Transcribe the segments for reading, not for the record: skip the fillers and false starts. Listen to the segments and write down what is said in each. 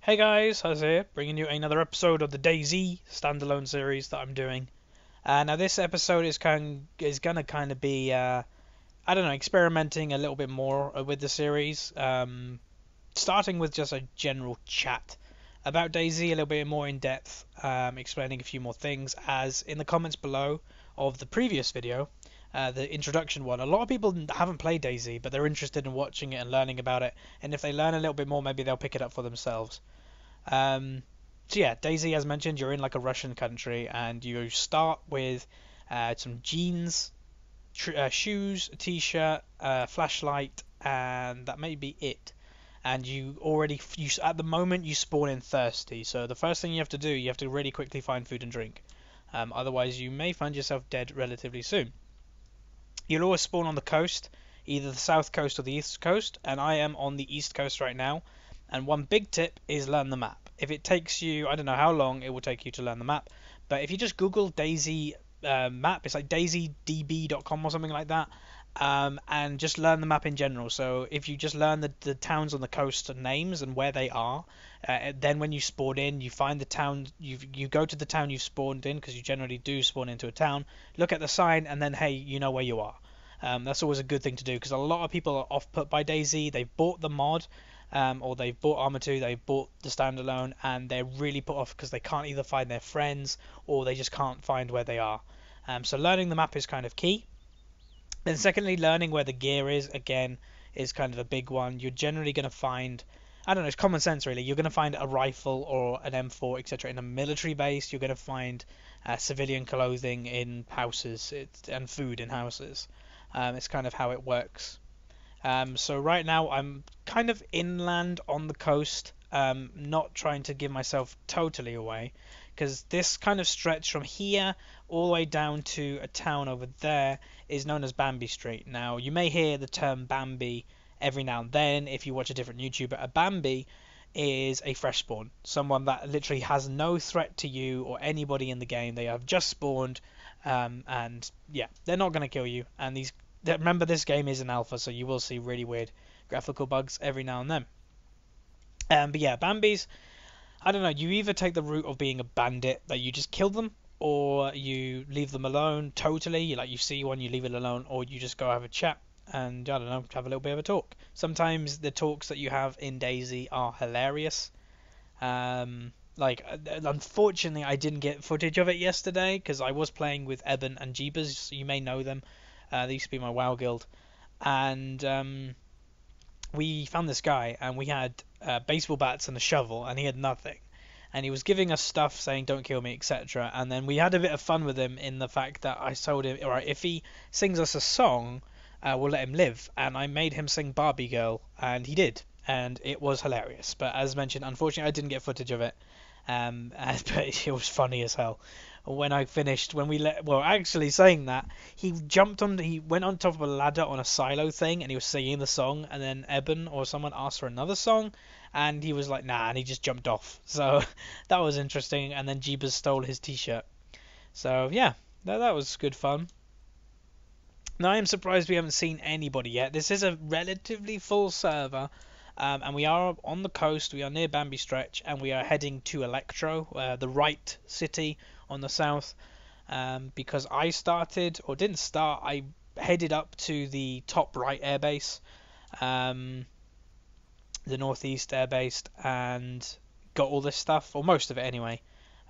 Hey guys, Huzz here, bringing you another episode of the DayZ standalone series that I'm doing. Now this episode is gonna kind of be I don't know, experimenting a little bit more with the series. Starting with just a general chat about DayZ, a little bit more in depth, explaining a few more things. As in the comments below of the previous video, the introduction one, a lot of people haven't played DayZ, but they're interested in watching it and learning about it. And if they learn a little bit more, maybe they'll pick it up for themselves. Um, so yeah, DayZ, as mentioned, you're in like a Russian country, and you start with some jeans, shoes, a t-shirt, flashlight, and that may be it. And at the moment you spawn in thirsty. So the first thing you have to do, you have to really quickly find food and drink. Otherwise, you may find yourself dead relatively soon. You'll always spawn on the coast, either the south coast or the east coast, and I am on the east coast right now. And one big tip is learn the map. If it takes you, I don't know how long it will take you to learn the map, but if you just Google DayZ map, it's like dayzdb.com or something like that, and just learn the map in general. So if you just learn the towns on the coast names and where they are, then when you spawn in, you find the town, you go to the town you've spawned in, because you generally do spawn into a town, look at the sign, and then hey, you know where you are. That's always a good thing to do, because a lot of people are off put by DayZ. They've bought the mod, or they've bought Arma 2, they've bought the standalone, and they're really put off because they can't either find their friends or they just can't find where they are. So learning the map is kind of key. Then secondly, learning where the gear is, again, is kind of a big one. You're generally going to find, I don't know, it's common sense really. You're going to find a rifle or an M4, etc. in a military base. You're going to find civilian clothing in houses and food in houses. It's kind of how it works. So right now I'm kind of inland on the coast, not trying to give myself totally away, because this kind of stretch from here all the way down to a town over there is known as Bambi Street. Now you may hear the term Bambi every now and then if you watch a different YouTuber. A Bambi is a fresh spawn, someone that literally has no threat to you or anybody in the game. They have just spawned, and yeah, they're not going to kill you. And remember, this game is an alpha, so you will see really weird graphical bugs every now and then. But yeah, Bambis, I don't know, you either take the route of being a bandit, that you just kill them, or you leave them alone totally. You see one, you leave it alone, or you just go have a chat and, I don't know, have a little bit of a talk. Sometimes the talks that you have in DayZ are hilarious. Unfortunately, I didn't get footage of it yesterday because I was playing with Eben and Jeebers. You may know them. They used to be my WoW guild, and we found this guy, and we had baseball bats and a shovel, and he had nothing. And he was giving us stuff, saying "Don't kill me," etc. And then we had a bit of fun with him in the fact that I told him, all right, if he sings us a song, we'll let him live. And I made him sing "Barbie Girl," and he did, and it was hilarious. But as mentioned, unfortunately, I didn't get footage of it. But it was funny as hell. When I finished, actually saying that, he went on top of a ladder on a silo thing, and he was singing the song, and then Eben or someone asked for another song, and he was like, nah, and he just jumped off. So that was interesting, and then Jeebus stole his t-shirt. So yeah, that was good fun. Now I am surprised we haven't seen anybody yet. This is a relatively full server. And we are on the coast, we are near Bambi Stretch, and we are heading to Electro, the right city on the south, because I headed up to the top right airbase, the northeast airbase, and got all this stuff, or most of it anyway.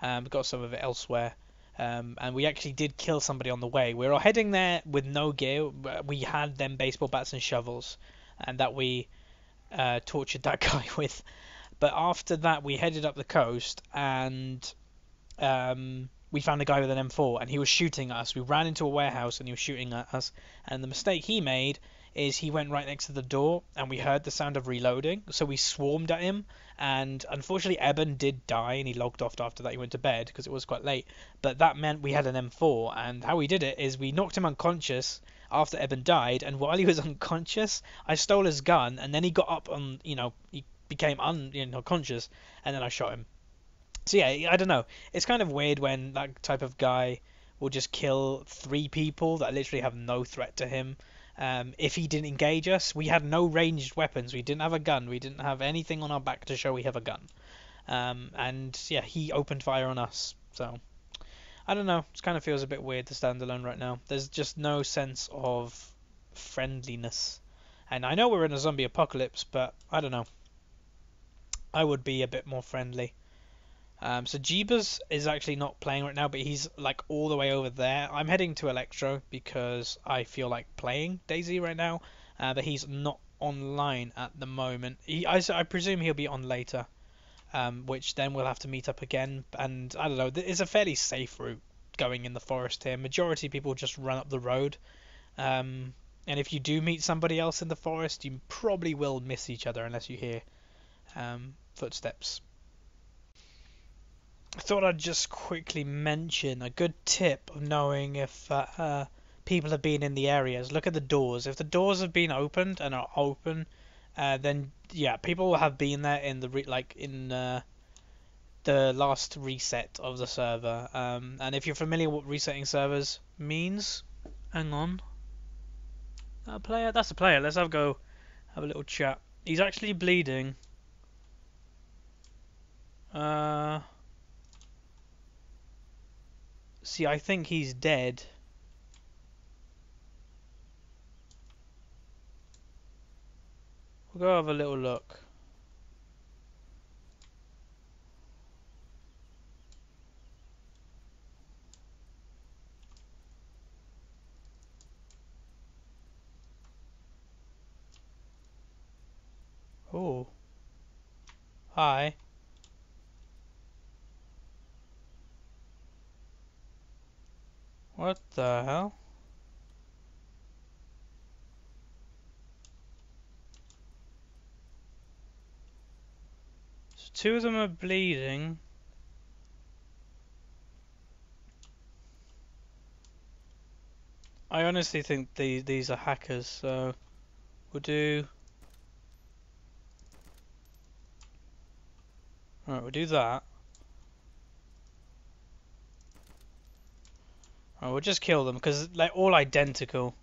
Got some of it elsewhere. And we actually did kill somebody on the way. We were heading there with no gear. We had them baseball bats and shovels, and that we tortured that guy with. But after that, we headed up the coast, and we found a guy with an M4, and he was shooting at us. We ran into a warehouse, and he was shooting at us. And the mistake he made is he went right next to the door, and we heard the sound of reloading, so we swarmed at him. And unfortunately, Eben did die, and he logged off after that. He went to bed because it was quite late. But that meant we had an M4, and how we did it is we knocked him unconscious after Eben died, and while he was unconscious, I stole his gun, and then he got up on, he became unconscious, and then I shot him. So yeah, I don't know. It's kind of weird when that type of guy will just kill 3 people that literally have no threat to him. If he didn't engage us, we had no ranged weapons. We didn't have a gun. We didn't have anything on our back to show we have a gun. And yeah, he opened fire on us. So I don't know. It kind of feels a bit weird to Standalone right now. There's just no sense of friendliness. And I know we're in a zombie apocalypse, but I don't know. I would be a bit more friendly. So Jeebus is actually not playing right now, but he's like all the way over there. I'm heading to Electro because I feel like playing DayZ right now, but he's not online at the moment. I presume he'll be on later, which then we'll have to meet up again. And I don't know, it's a fairly safe route going in the forest here. Majority of people just run up the road. And if you do meet somebody else in the forest, you probably will miss each other unless you hear footsteps. I thought I'd just quickly mention a good tip of knowing if people have been in the areas. Look at the doors. If the doors have been opened and are open, then yeah, people have been there in the the last reset of the server. And if you're familiar with what resetting servers means, hang on. That player? That's a player. Let's have a little chat. He's actually bleeding. See, I think he's dead. We'll go have a little look. Oh. Hi. What the hell? So two of them are bleeding. I honestly think these are hackers, so we'll do... Alright, we'll do that. Alright, we'll just kill them, because they're all identical.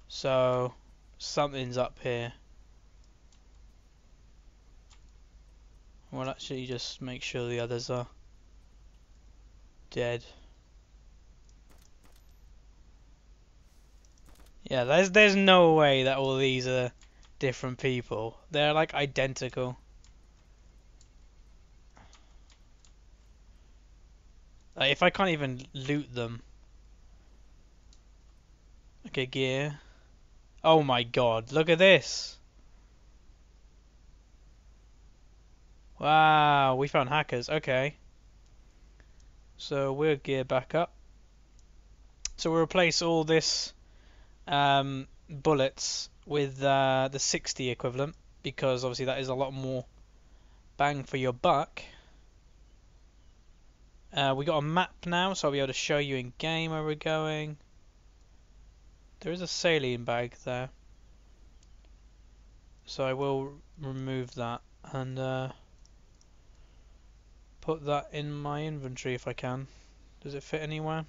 So, something's up here. We'll actually just make sure the others are dead. Yeah, there's no way that all these are different people. They're like identical. Like, if I can't even loot them. Okay, gear. Oh my god, look at this. Wow, we found hackers. Okay. So we'll gear back up. So we'll replace all this bullets with the 60 equivalent, because obviously that is a lot more bang for your buck. We got a map now, so I'll be able to show you in game where we're going. There is a saline bag there, so I will remove that and put that in my inventory if I can. Does it fit anywhere?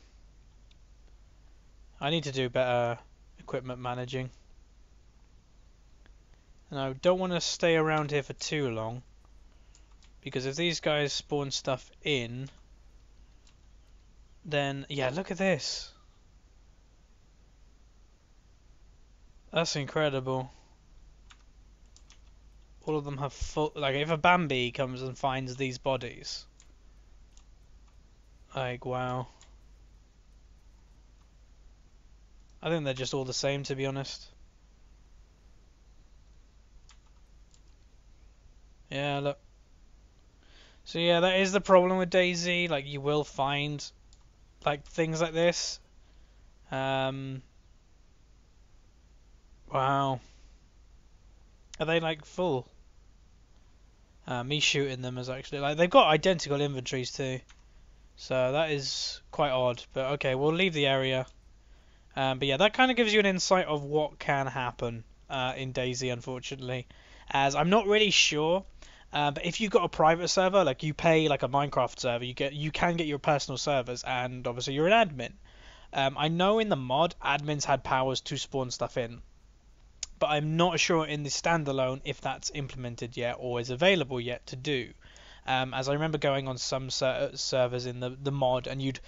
I need to do better equipment managing. And I don't want to stay around here for too long, because if these guys spawn stuff in, then yeah, look at this. That's incredible. All of them have full, like, if a Bambi comes and finds these bodies, like, wow. I think they're just all the same, to be honest. Yeah, look. So yeah, that is the problem with DayZ. Like, you will find like things like this. Wow. Are they like full? Me shooting them is actually like, they've got identical inventories too. So that is quite odd. But okay, we'll leave the area. But yeah, that kind of gives you an insight of what can happen in DayZ, unfortunately. As I'm not really sure, but if you've got a private server, like you pay like a Minecraft server, you can get your personal servers, and obviously you're an admin. I know in the mod, admins had powers to spawn stuff in, but I'm not sure in the standalone if that's implemented yet or is available yet to do. As I remember going on some servers in the mod, and you'd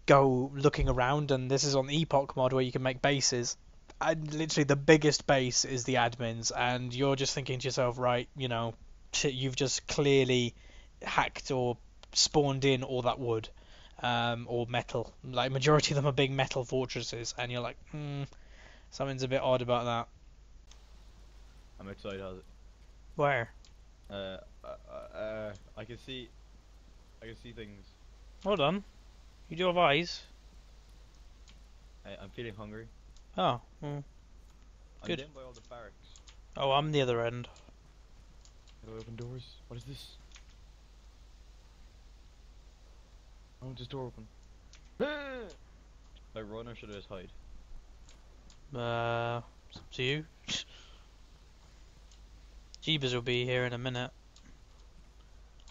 go looking around, and this is on the Epoch mod where you can make bases. And literally, the biggest base is the admins, and you're just thinking to yourself, right, you know, you've just clearly hacked or spawned in all that wood, or metal. Like majority of them are big metal fortresses, and you're like, something's a bit odd about that. I'm excited. How's it? Where? I can see things. Hold on. You do have eyes. I'm feeling hungry. Oh, well, I'm good. down by all the barracks. Oh, I'm the other end. How do I open doors? What is this? Oh, just door open. Should I run or should I just hide? It's up to you. Jeebus will be here in a minute.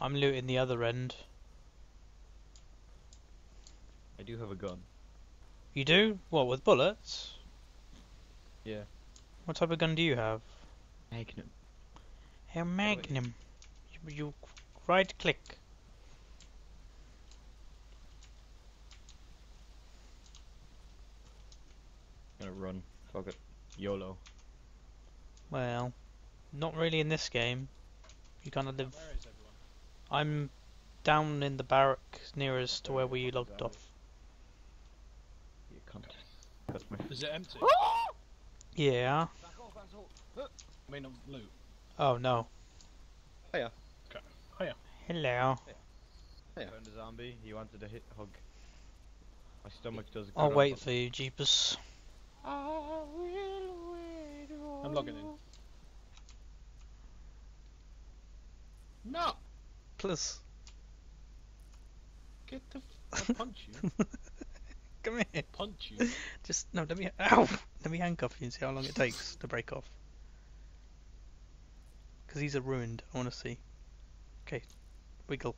I'm looting the other end. I do have a gun. You do? What, with bullets? Yeah. What type of gun do you have? Magnum. A Magnum. You right click. I'm gonna run. Fuck it. YOLO. Well, not really in this game. You kind of live. Where is everyone? I'm down in the barrack nearest to where we logged off. You cunt. That's my. Is it empty? Yeah. I mean, loot. Oh no. Hiya. Okay. Oh yeah. Hello. I found a zombie. He wanted a hug. My stomach does. I'll wait for you, Jeepers. I'm logging in. No! Please. Get the I'll punch you. Come here. Punch you. Just no. Let me. Ow! Let me handcuff you and see how long it takes to break off. Because these are ruined. I want to see. Okay. Wiggle.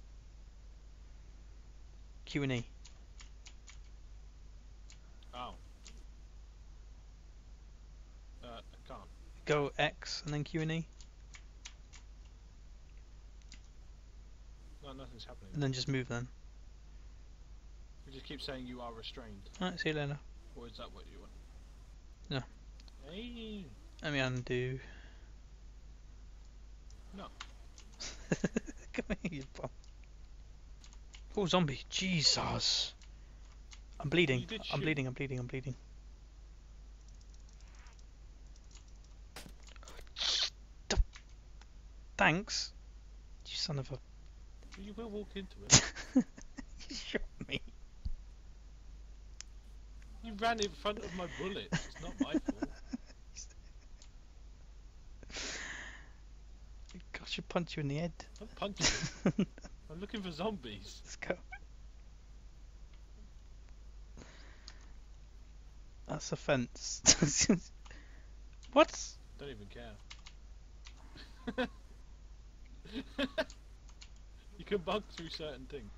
Q and E. Oh. I can't. Go X and then Q and E, No, nothing's happening. and then just move then. You just keep saying you are restrained. Alright, see you later. Or is that what you want? No. Hey. Let me undo. No. Come here, you bum. Oh, zombie. Jesus. I'm bleeding. You did I'm shoot. bleeding. I'm bleeding. I'm bleeding. Thanks. You son of a. You will walk into it. You shot me. You ran in front of my bullets. It's not my fault. I should punch you in the head. I'm punching you. I'm looking for zombies. Let's go. That's a fence. What? Don't even care. You can bug through certain things.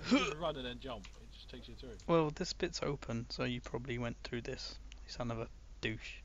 You can run and then jump. It just takes you through. Well, this bit's open, so you probably went through this. You son of a douche.